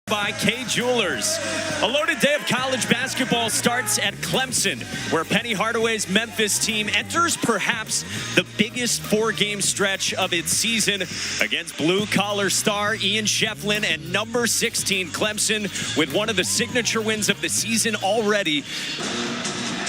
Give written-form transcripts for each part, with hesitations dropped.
By K Jewelers. A loaded day of college basketball starts at Clemson, where Penny Hardaway's Memphis team enters perhaps the biggest four-game stretch of its season against blue-collar star Ian Shefflin and number 16 Clemson with one of the signature wins of the season already.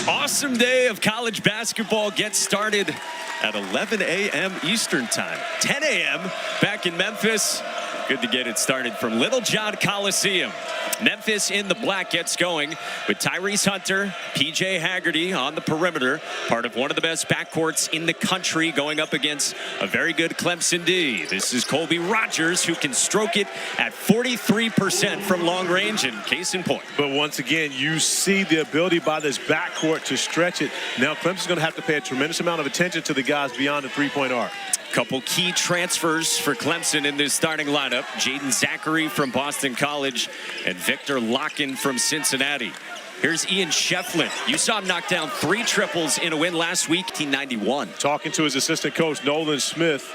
Awesome day of college basketball gets started at 11 a.m. Eastern time. 10 a.m. back in Memphis. Good to get it started from Little John Coliseum. Memphis in the black gets going with Tyrese Hunter, PJ Haggerty on the perimeter, part of one of the best backcourts in the country, going up against a very good Clemson D. This is Colby Rogers, who can stroke it at 43% from long range, and case in point. But once again, you see the ability by this backcourt to stretch it. Now Clemson's going to have to pay a tremendous amount of attention to the guys beyond the three-point arc. Couple key transfers for Clemson in this starting lineup. Jaden Zachary from Boston College and Victor Locken from Cincinnati. Here's Ian Shefflin. You saw him knock down 3 triples in a win last week, 1991. Talking to his assistant coach, Nolan Smith,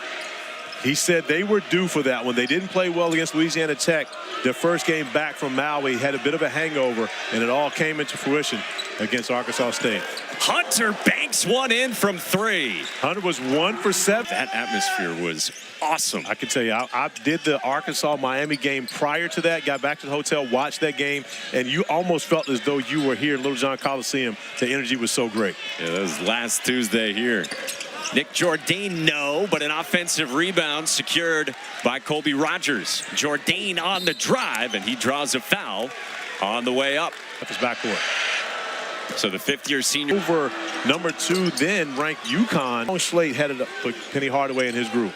he said they were due for that one. They didn't play well against Louisiana Tech. Their first game back from Maui had a bit of a hangover, and it all came into fruition against Arkansas State. Hunter banks one in from 3. Hunter was 1 for 7. That atmosphere was awesome. I can tell you, I did the Arkansas-Miami game prior to that, got back to the hotel, watched that game, and you almost felt as though you were here at Little John Coliseum. The energy was so great. Yeah, that was last Tuesday here. Nick Jourdain, no, but an offensive rebound secured by Colby Rogers. Jourdain on the drive, and he draws a foul on the way up. Up his backcourt. So the fifth-year senior. Over number 2, then ranked UConn. Long slate headed up for Penny Hardaway and his group.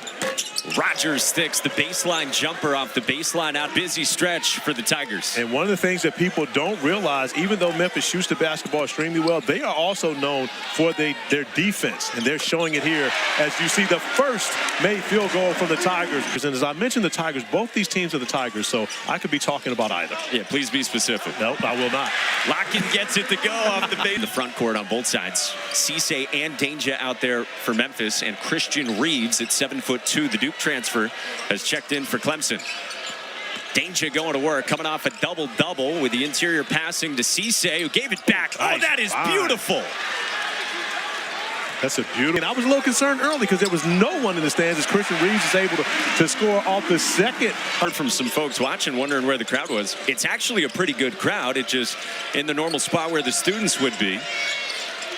Rogers sticks the baseline jumper off the baseline out. Busy stretch for the Tigers. And one of the things that people don't realize, even though Memphis shoots the basketball extremely well, they are also known for their defense. And they're showing it here as you see the first made field goal from the Tigers. And as I mentioned the Tigers, both these teams are the Tigers, so I could be talking about either. Yeah, please be specific. Nope, I will not. Locken gets it to go off the base. The front court on both sides. Cisse and Danger out there for Memphis, and Christian Reeves at 7'2", the Duke transfer, has checked in for Clemson. Danger going to work, coming off a double-double with the interior passing to Cisse, who gave it back. Nice. Oh, that is beautiful. That's a beautiful. And I was a little concerned early because there was no one in the stands as Christian Reeves is able to score off the second. Heard from some folks watching, wondering where the crowd was. It's actually a pretty good crowd. It just in the normal spot where the students would be.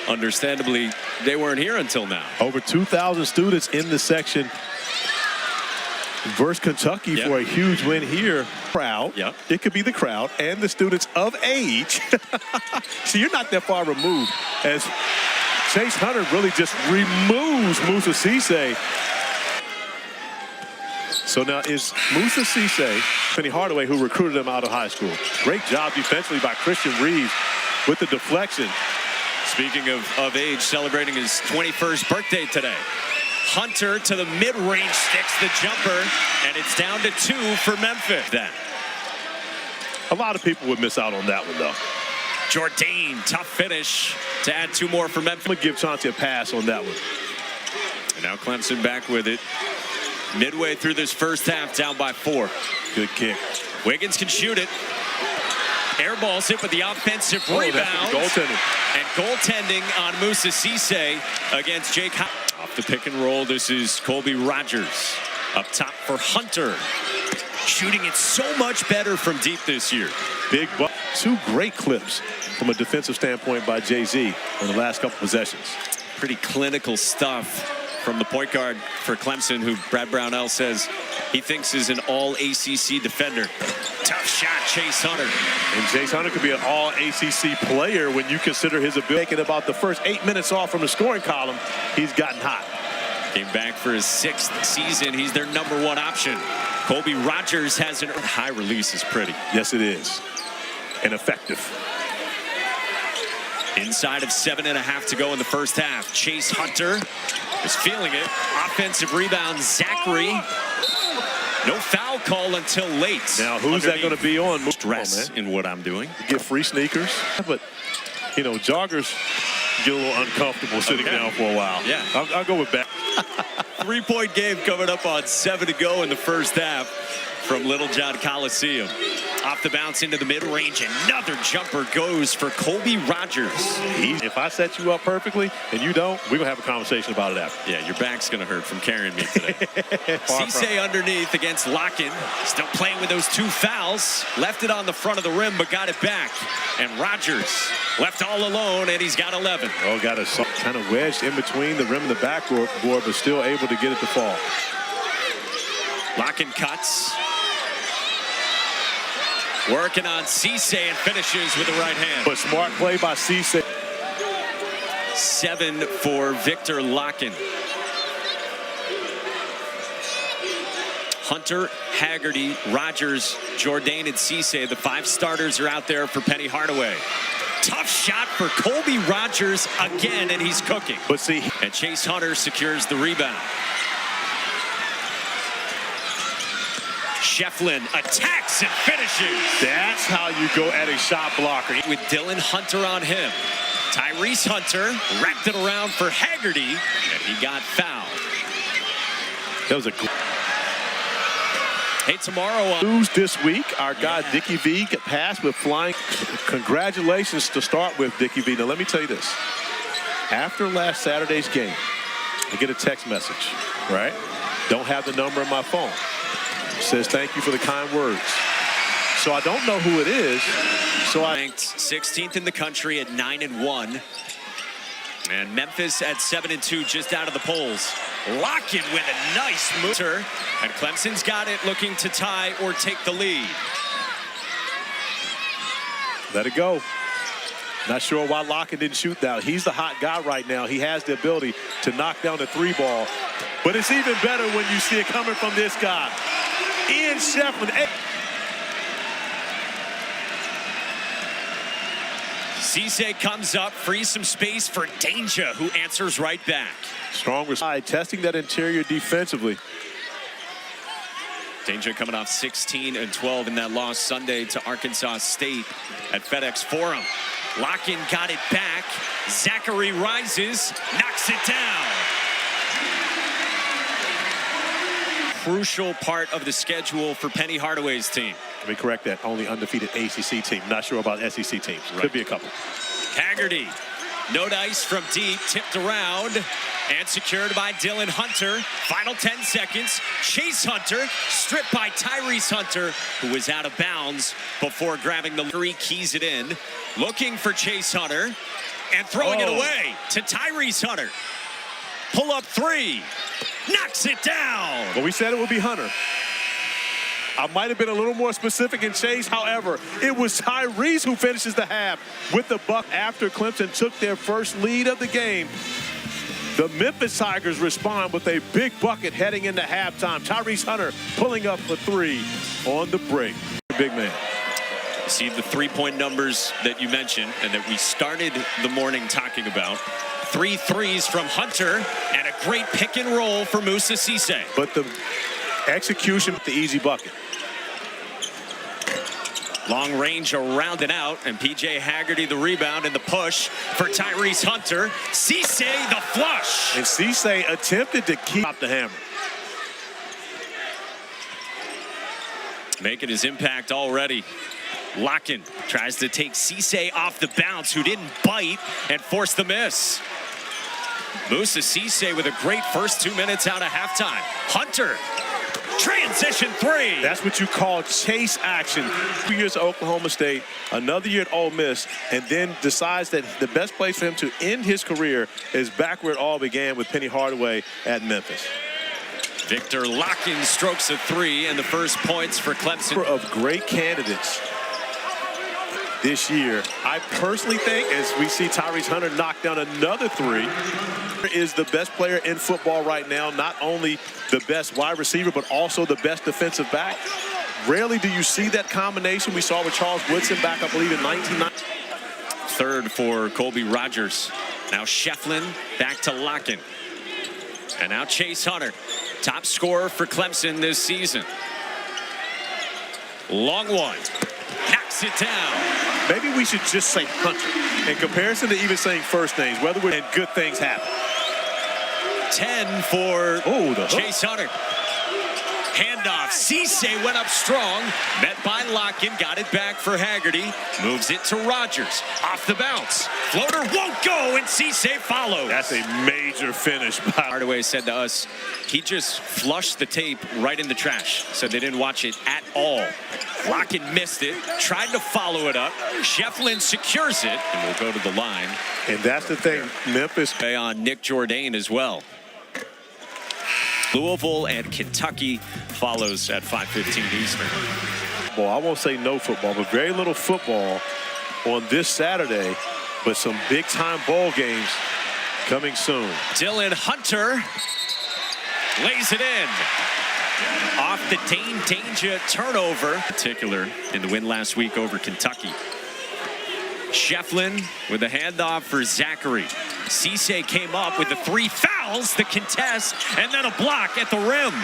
Understandably, they weren't here until now. Over 2,000 students in the section versus Kentucky for a huge win here. Crowd. Yep. It could be the crowd and the students of age. So you're not that far removed as Chase Hunter really just removes Moussa Cisse. So now is Moussa Cisse, Penny Hardaway, who recruited him out of high school. Great job defensively by Christian Reeves with the deflection. Speaking of age, celebrating his 21st birthday today. Hunter to the mid-range, sticks the jumper, and it's down to 2 for Memphis. Then a lot of people would miss out on that one, though. Jourdain, tough finish to add 2 more for Memphis. I'm gonna give Chauncey a pass on that one. And now Clemson back with it. Midway through this first half, down by 4. Good kick. Wiggins can shoot it. Airballs it with the offensive rebound. And goaltending on Moussa Cisse against Jake Howard. Off the pick and roll, this is Colby Rogers. Up top for Hunter. Shooting it so much better from deep this year. Big buck. 2 great clips from a defensive standpoint by Jay-Z on the last couple possessions. Pretty clinical stuff from the point guard for Clemson, who Brad Brownell says he thinks is an all-ACC defender. Tough shot, Chase Hunter. And Chase Hunter could be an all-ACC player when you consider his ability. Taking about the first 8 minutes off from the scoring column, he's gotten hot. Came back for his 6th season. He's their #1 option. Colby Rogers has an high release is pretty. Yes, it is. And effective. Inside of 7.5 to go in the first half. Chase Hunter is feeling it. Offensive rebound, Zachary. No foul call until late. Now, who's that going to be on? Stress in what I'm doing. You get free sneakers. But, you know, joggers get a little uncomfortable sitting down for a while. Yeah. I'll go with that. 3-point game coming up on 7 to go in the first half. from Littlejohn Coliseum. Off the bounce into the mid-range. Another jumper goes for Colby Rogers. If I set you up perfectly and you don't, we're going to have a conversation about it after. Yeah, your back's going to hurt from carrying me today. Cisse underneath against Locken. Still playing with those 2 fouls. Left it on the front of the rim, but got it back. And Rogers left all alone, and he's got 11. Oh, got a kind of wedged in between the rim and the backboard, but still able to get it to fall. Locken cuts. Working on Cisse and finishes with the right hand. But smart play by Cisse. 7 for Victor Locken. Hunter, Haggerty, Rogers, Jourdain, and Cisse. The 5 starters are out there for Penny Hardaway. Tough shot for Colby Rogers again, and he's cooking. But see, and Chase Hunter secures the rebound. Shefflin attacks and finishes. That's how you go at a shot blocker. With Dylan Hunter on him. Tyrese Hunter wrapped it around for Haggerty, and he got fouled. That was a Hey, tomorrow news this week, our guy Dickie V get passed with flying. Congratulations to start with, Dickie V. Now let me tell you this. After last Saturday's game, I get a text message, right? Don't have the number on my phone. Says thank you for the kind words. So I don't know who it is. So I ranked 16th in the country at 9-1. And Memphis at 7-2, just out of the polls. Locken with a nice motor. And Clemson's got it, looking to tie or take the lead. Let it go. Not sure why Locken didn't shoot that. He's the hot guy right now. He has the ability to knock down the 3 ball. But it's even better when you see it coming from this guy. Ian Shefflin. Cisse comes up, frees some space for Danger, who answers right back. Stronger side, testing that interior defensively. Danger coming off 16 and 12 in that loss Sunday to Arkansas State at FedEx Forum. Locken got it back. Zachary rises, knocks it down. Crucial part of the schedule for Penny Hardaway's team. Let me correct that. Only undefeated ACC team. Not sure about SEC teams. Right. Could be a couple. Haggerty, no dice from deep, tipped around and secured by Dylan Hunter. Final 10 seconds. Chase Hunter stripped by Tyrese Hunter, who was out of bounds before grabbing the 3, keys it in. Looking for Chase Hunter and throwing it away to Tyrese Hunter. Pull up 3. Knocks it down. Well, we said it would be Hunter. I might have been a little more specific in Chase. However, it was Tyrese who finishes the half with the buck after Clemson took their first lead of the game. The Memphis Tigers respond with a big bucket heading into halftime. Tyrese Hunter pulling up for 3 on the break. Big man. See the 3-point numbers that you mentioned and that we started the morning talking about. 3 threes from Hunter and a great pick and roll for Moussa Cisse. But the execution with the easy bucket. Long range around and out, and P.J. Haggerty the rebound and the push for Tyrese Hunter. Cisse the flush. And Cisse attempted to keep the hammer. Making his impact already. Locken tries to take Cisse off the bounce, who didn't bite and force the miss. Moussa Cisse with a great first 2 minutes out of halftime. Hunter, transition 3. That's what you call chase action. 2 years at Oklahoma State, another year at Ole Miss, and then decides that the best place for him to end his career is back where it all began with Penny Hardaway at Memphis. Victor Locken strokes a 3, and the first points for Clemson. Of great candidates this year. I personally think, as we see Tyrese Hunter knock down another 3, is the best player in football right now. Not only the best wide receiver, but also the best defensive back. Rarely do you see that combination. We saw with Charles Woodson back, I believe, in 1990. 3rd for Colby Rogers. Now Shefflin back to Locken. And now Chase Hunter, top scorer for Clemson this season. Long one. Knocks it down. Maybe we should just say Hunter in comparison to even saying first names, whether we're and good things happen. 10 for Chase Hunter. Hand handoff. Cisse went up strong, met by Locken, got it back for Haggerty, moves it to Rogers. Off the bounce. Floater won't go, and Cisse follows. That's a major finish by Hardaway said to us, he just flushed the tape right in the trash, so they didn't watch it at all. Locken missed it, tried to follow it up. Shefflin secures it, and will go to the line. And that's the thing, Memphis. On Nick Jourdain as well. Louisville and Kentucky follows at 5:15 Eastern. Well, I won't say no football, but very little football on this Saturday, but some big-time bowl games coming soon. Dylan Hunter lays it in. Off the Danger turnover. In particular in the win last week over Kentucky. Shefflin with a handoff for Zachary. Cisse came up with the 3 fouls, the contest, and then a block at the rim.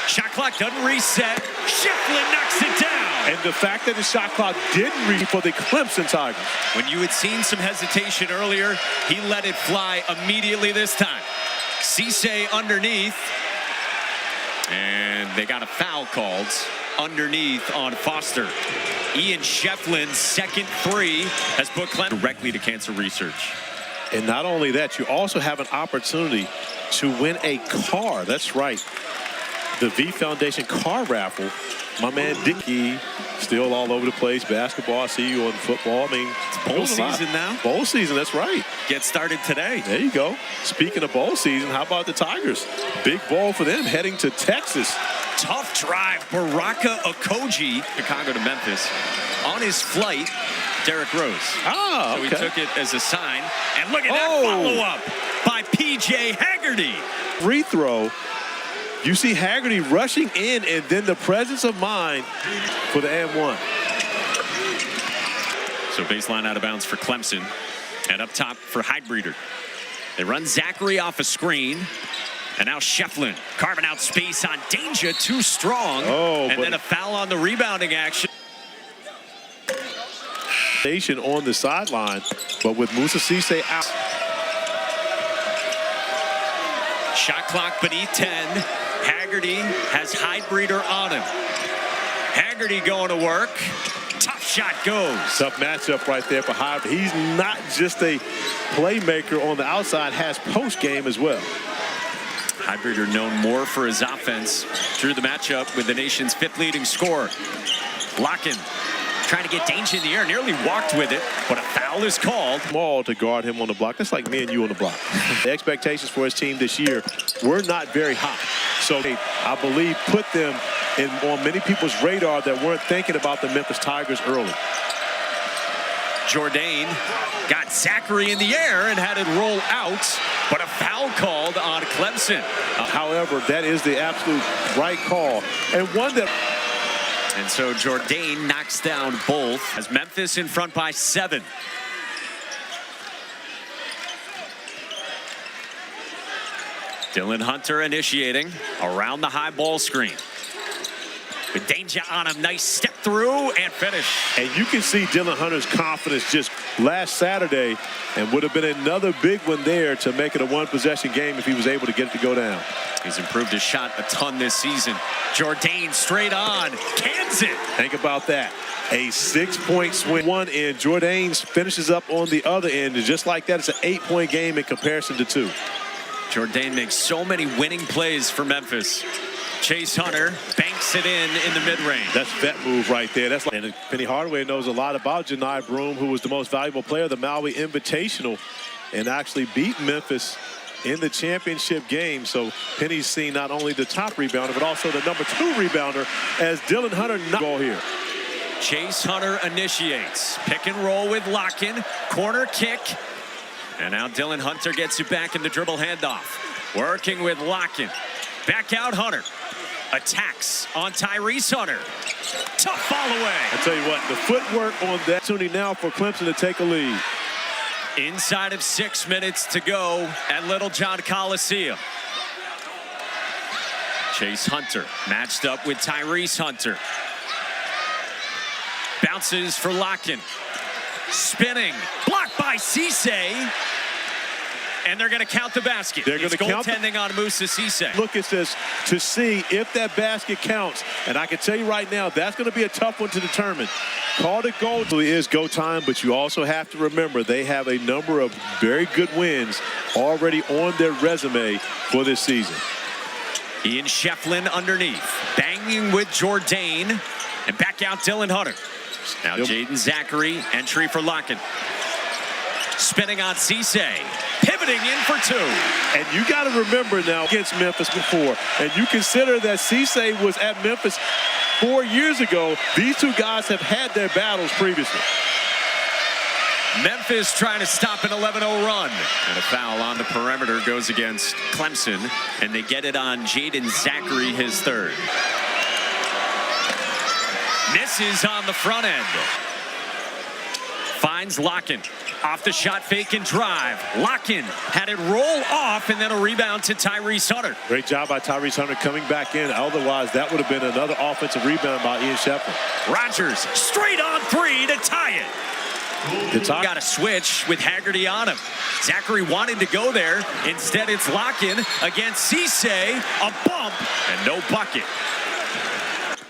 Shot clock doesn't reset. Shefflin knocks it down. And the fact that the shot clock didn't reset for the Clemson Tigers. When you had seen some hesitation earlier, he let it fly immediately this time. Cisse underneath. And they got a foul called underneath on Foster. Ian Shefflin's second 3 has put Clemson directly to cancer research. And not only that, you also have an opportunity to win a car. That's right. The V Foundation car raffle. My man Dickey still all over the place. Basketball, I see you on football. I mean, it's bowl season now. Bowl season, that's right. Get started today. There you go. Speaking of bowl season, how about the Tigers? Big bowl for them heading to Texas. Tough drive. Baraka Okoji, Chicago to Memphis. On his flight, Derrick Rose. Ah, okay. So he took it as a sign. And look at that follow-up by P.J. Haggerty. Free throw. You see Haggerty rushing in, and then the presence of mind for the and one. So baseline out of bounds for Clemson. And up top for Heidbreeder. They run Zachary off a screen. And now Shefflin carving out space on Danger, too strong. And then a foul on the rebounding action. On the sideline, but with Musa Cisse out. Shot clock beneath 10. Haggerty has Heidbreeder on him. Haggerty going to work. Tough shot goes. Tough matchup right there for Heidbreeder. He's not just a playmaker on the outside, has post game as well. Heidbreeder known more for his offense. Drew the matchup with the nation's 5th leading scorer. Locken trying to get Danger in the air, nearly walked with it, but a foul is called. Small to guard him on the block. That's like me and you on the block. The expectations for his team this year were not very high. So I believe put them on many people's radar that weren't thinking about the Memphis Tigers early. Jourdain got Zachary in the air and had it roll out, but a foul called on Clemson. However, that is the absolute right call, and one that. And so Jourdain knocks down both as Memphis in front by 7. Dylan Hunter initiating around the high ball screen. With Danger on him, nice step through and finish. And you can see Dylan Hunter's confidence just last Saturday, and would have been another big one there to make it a 1-possession game if he was able to get it to go down. He's improved his shot a ton this season. Jourdain straight on, cans it. Think about that. A 6-point swing. One end, Jourdain finishes up on the other end, and just like that, it's an 8-point game in comparison to 2. Jourdain makes so many winning plays for Memphis. Chase Hunter banks it in the mid-range. That's vet move right there. That's like, and Penny Hardaway knows a lot about Janai Broome, who was the most valuable player of the Maui Invitational and actually beat Memphis in the championship game. So Penny's seen not only the top rebounder, but also the number 2 rebounder as Dylan Hunter not ball here. Chase Hunter initiates. Pick and roll with Locken. Corner kick. And now Dylan Hunter gets it back in the dribble handoff. Working with Locken. Back out Hunter. Attacks on Tyrese Hunter. Tough fall away. I tell you what, the footwork on that opportunity now for Clemson to take a lead. Inside of 6 minutes to go at Littlejohn Coliseum. Chase Hunter matched up with Tyrese Hunter. Bounces for Locken. Spinning. Blocked by Cisse. And they're going to count the basket. They're going to count goaltending on Moussa Cisse. Look at this to see if that basket counts. And I can tell you right now, that's going to be a tough one to determine. Called it goal. It is go time, but you also have to remember they have a number of very good wins already on their resume for this season. Ian Shefflin underneath, banging with Jourdain, and back out Dylan Hunter. Now Jaden Zachary, entry for Locken. Spinning on Cisse, pivoting in for two. And you got to remember now against Memphis before, and you consider that Cisse was at Memphis 4 years ago. These two guys have had their battles previously. Memphis trying to stop an 11-0 run. And a foul on the perimeter goes against Clemson, and they get it on Jaden Zachary, his third. Misses on the front end. Finds Locken. Off the shot fake and drive. Locken had it roll off, and then a rebound to Tyrese Hunter. Great job by Tyrese Hunter coming back in. Otherwise, that would have been another offensive rebound by Ian Shefflin. Rogers straight on three to tie it. Got a switch with Haggerty on him. Zachary wanted to go there. Instead, it's Locken against Cisse. A bump and no bucket.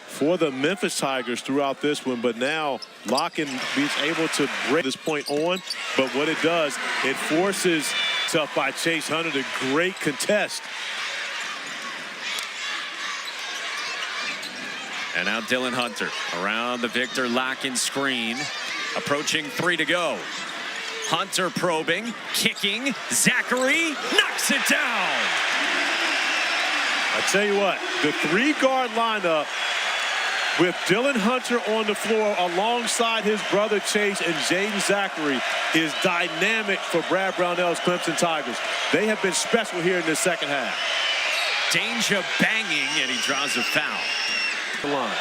For the Memphis Tigers throughout this one, but now Locken is able to break this point on. But what it does, it forces itself by Chase Hunter to great contest. And now Dylan Hunter around the Victor Locken screen. Approaching 3 to go. Hunter probing, kicking. Zachary knocks it down. I tell you what, the three-guard lineup with Dylan Hunter on the floor alongside his brother Chase and Jaden Zachary is dynamic for Brad Brownell's Clemson Tigers. They have been special here in this second half. Danger banging, and he draws a foul. The line.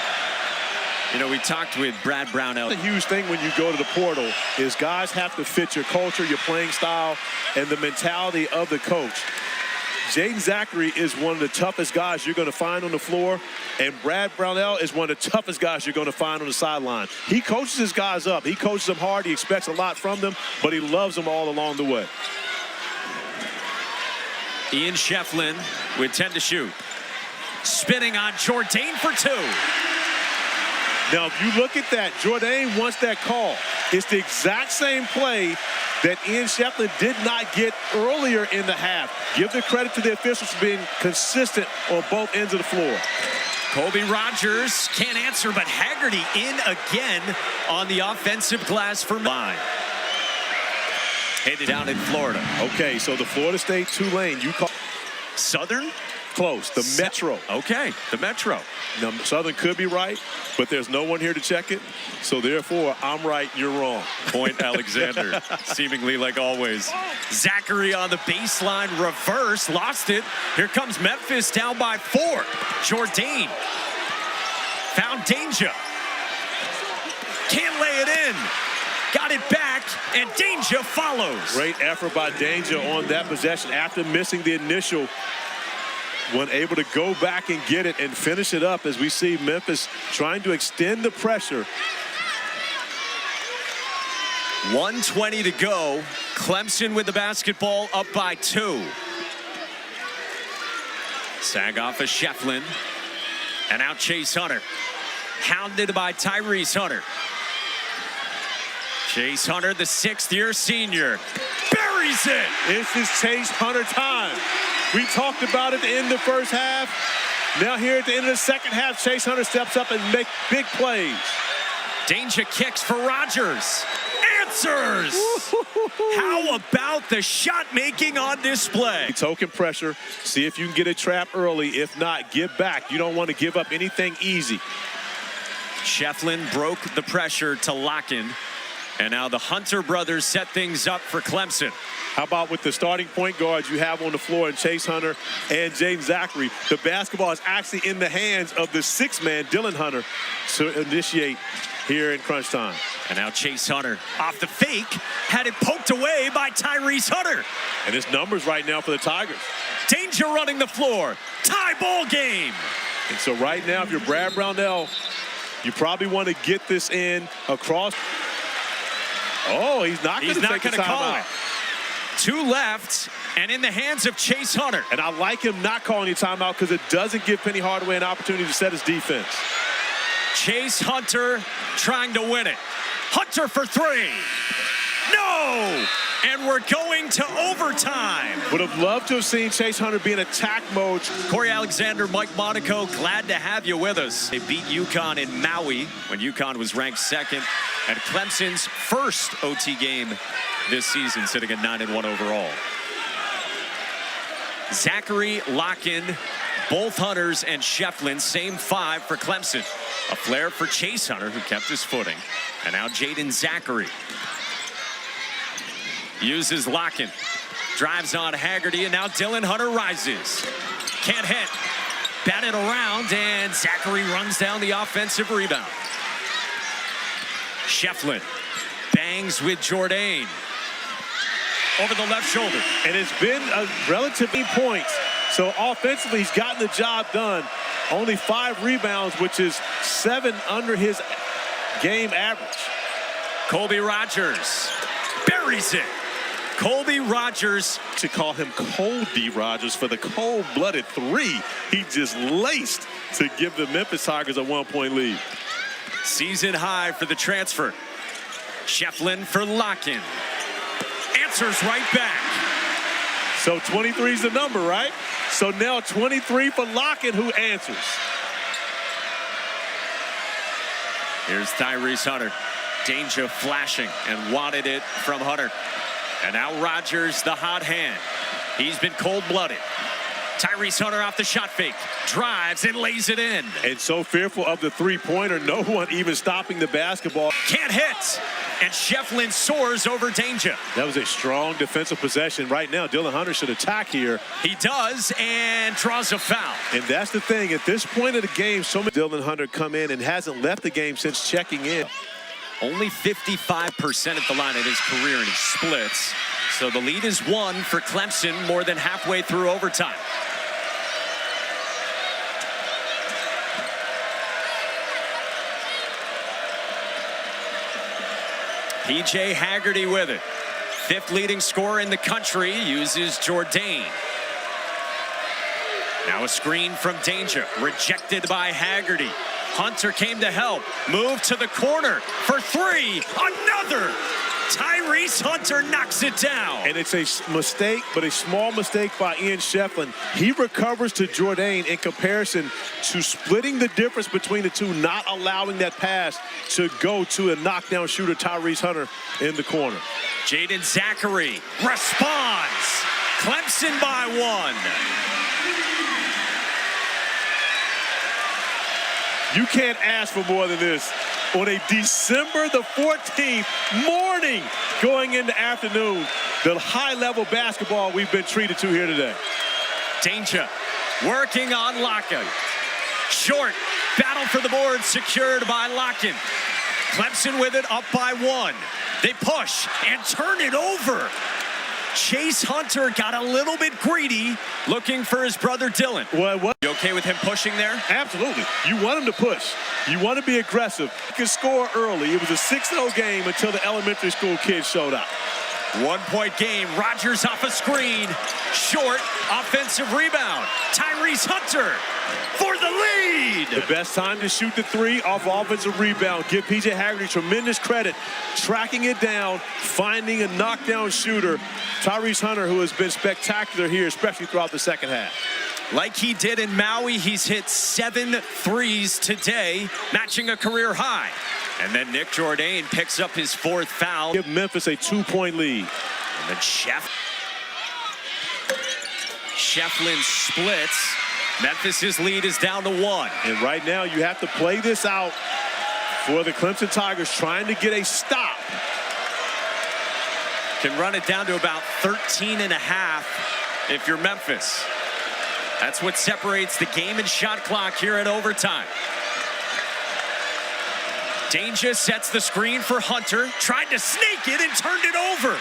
You know, we talked with Brad Brownell. The huge thing when you go to the portal is guys have to fit your culture, your playing style, and the mentality of the coach. Jaden Zachary is one of the toughest guys you're going to find on the floor, and Brad Brownell is one of the toughest guys you're going to find on the sideline. He coaches his guys up. He coaches them hard. He expects a lot from them, but he loves them all along the way. Ian Shefflin with 10 to shoot. Spinning on Jourdain for two. Now, if you look at that, Jourdain wants that call. It's the exact same play that Ian Shefflin did not get earlier in the half. Give the credit to the officials for being consistent on both ends of the floor. Colby Rogers can't answer, but Haggerty in again on the offensive glass for line. Headed down in Florida. Okay, so the Florida State Tulane, you call Southern? Close, the Metro. Okay, the Metro. Now, Southern could be right, but there's no one here to check it. So therefore, I'm right, you're wrong. Point Alexander, seemingly like always. Zachary on the baseline, reverse, lost it. Here comes Memphis down by 4. Jourdain found Danger. Can't lay it in. Got it back, and Danger follows. Great effort by Danger on that possession after missing the initial one, able to go back and get it and finish it up as we see Memphis trying to extend the pressure. 1:20 to go. Clemson with the basketball up by 2. Sag off of Shefflin. And out Chase Hunter. Hounded by Tyrese Hunter. Chase Hunter, the 6th-year senior. Buries it! This is Chase Hunter time. We talked about it at the end of the first half. Now here at the end of the second half, Chase Hunter steps up and makes big plays. Danger kicks for Rogers. Answers! How about the shot making on display? Token pressure. See if you can get a trap early. If not, give back. You don't want to give up anything easy. Shefflin broke the pressure to Locken. And now the Hunter brothers set things up for Clemson. How about with the starting point guards you have on the floor in Chase Hunter and Jaden Zachary? The basketball is actually in the hands of the 6th man, Dylan Hunter, to initiate here in crunch time. And now Chase Hunter off the fake, had it poked away by Tyrese Hunter. And it's numbers right now for the Tigers. Danger running the floor. Tie ball game. And so right now, if you're Brad Brownell, you probably want to get this in across. Oh, he's not going to take the timeout. 2 left, and in the hands of Chase Hunter. And I like him not calling a timeout because it doesn't give Penny Hardaway an opportunity to set his defense. Chase Hunter trying to win it. Hunter for 3. No! And we're going to overtime. Would have loved to have seen Chase Hunter be in attack mode. Corey Alexander, Mike Monaco, glad to have you with us. They beat UConn in Maui when UConn was ranked 2nd at Clemson's first OT game this season, sitting at 9-1 overall. Zachary, Locken, both Hunters, and Shefflin, same 5 for Clemson. A flare for Chase Hunter, who kept his footing. And now Jaden Zachary uses Locken. Drives on Haggerty, and now Dylan Hunter rises. Can't hit. Batted around, and Zachary runs down the offensive rebound. Shefflin bangs with Jourdain. Over the left shoulder. And it's been a relatively points. So offensively, he's gotten the job done. Only 5 rebounds, which is 7 under his game average. Colby Rogers buries it. Colby Rogers. To call him Colby Rogers for the cold-blooded 3 he just laced to give the Memphis Tigers a 1-point lead. Season high for the transfer. Shefflin for Locken. Answers right back. So 23 is the number, right? So now 23 for Locken, who answers. Here's Tyrese Hunter. Danger flashing and wanted it from Hunter. And now Rogers, the hot hand. He's been cold-blooded. Tyrese Hunter off the shot fake. Drives and lays it in. And so fearful of the 3-pointer, no one even stopping the basketball. Can't hit. And Shefflin soars over Danger. That was a strong defensive possession. Right now, Dylan Hunter should attack here. He does, and draws a foul. And that's the thing. At this point of the game, so many Dylan Hunter come in and hasn't left the game since checking in. Only 55% at the line in his career, and he splits. So the lead is 1 for Clemson, more than halfway through overtime. PJ Haggerty with it. 5th leading scorer in the country, uses Jourdain. Now a screen from Danger, rejected by Haggerty. Hunter came to help, moved to the corner for 3, another! Tyrese Hunter knocks it down. And it's a mistake, but a small mistake by Ian Shefflin. He recovers to Jourdain in comparison to splitting the difference between the two, not allowing that pass to go to a knockdown shooter, Tyrese Hunter, in the corner. Jaden Zachary responds. Clemson by 1. You can't ask for more than this. On a December the 14th morning going into afternoon, the high-level basketball we've been treated to here today. Danger working on Locken. Short battle for the board secured by Locken. Clemson with it up by 1. They push and turn it over. Chase Hunter got a little bit greedy looking for his brother Dylan. Well, you okay with him pushing there? Absolutely. You want him to push. You want to be aggressive. You can score early. It was a 6-0 game until the elementary school kids showed up. 1-point game. Rogers off a screen. Short offensive rebound. Tyrese Hunter for the lead. The best time to shoot the 3 off offensive rebound. Give PJ Haggerty tremendous credit. Tracking it down, finding a knockdown shooter. Tyrese Hunter, who has been spectacular here, especially throughout the second half. Like he did in Maui, he's hit 7 threes today, matching a career high. And then Nick Jourdain picks up his 4th foul. Give Memphis a 2-point lead. And then Shefflin splits. Memphis' lead is down to 1. And right now you have to play this out for the Clemson Tigers, trying to get a stop. Can run it down to about 13 and a half if you're Memphis. That's what separates the game and shot clock here at overtime. Danger sets the screen for Hunter. Tried to snake it and turned it over.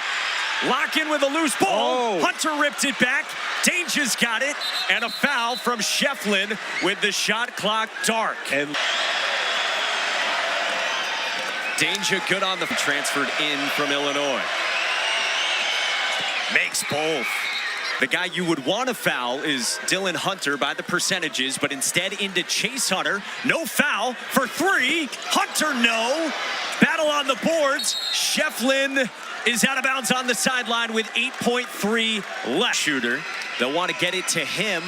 Locken with a loose ball. Oh. Hunter ripped it back. Danger's got it. And a foul from Shefflin with the shot clock dark. And Danger good on the transferred in from Illinois. Makes both. The guy you would want to foul is Dylan Hunter by the percentages, but instead into Chase Hunter. No foul for three. Hunter, no. Battle on the boards. Shefflin is out of bounds on the sideline with 8.3 left. Shooter. They'll want to get it to him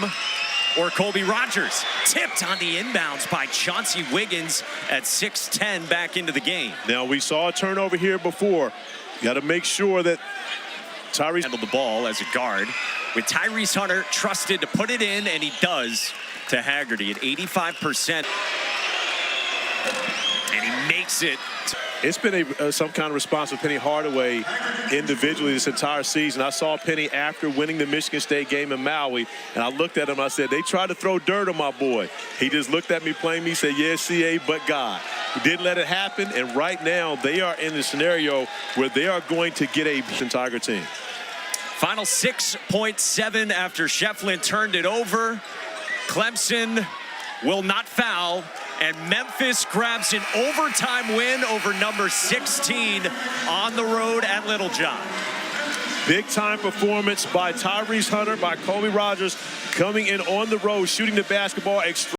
or Colby Rogers. Tipped on the inbounds by Chauncey Wiggins at 6'10" back into the game. Now, we saw a turnover here before. Got to make sure that Tyrese handled the ball as a guard, with Tyrese Hunter trusted to put it in, and he does to Haggerty at 85%. And he makes it. It's been some kind of response with Penny Hardaway individually this entire season. I saw Penny after winning the Michigan State game in Maui, and I looked at him. I said, they tried to throw dirt on my boy. He just looked at me plainly, said, yeah, CA, but God. He didn't let it happen, and right now they are in the scenario where they are going to get a Tiger team. Final 6.7 after Shefflin turned it over. Clemson will not foul, and Memphis grabs an overtime win over number 16 on the road at Littlejohn. Big-time performance by Tyrese Hunter, by Colby Rogers, coming in on the road, shooting the basketball extremely.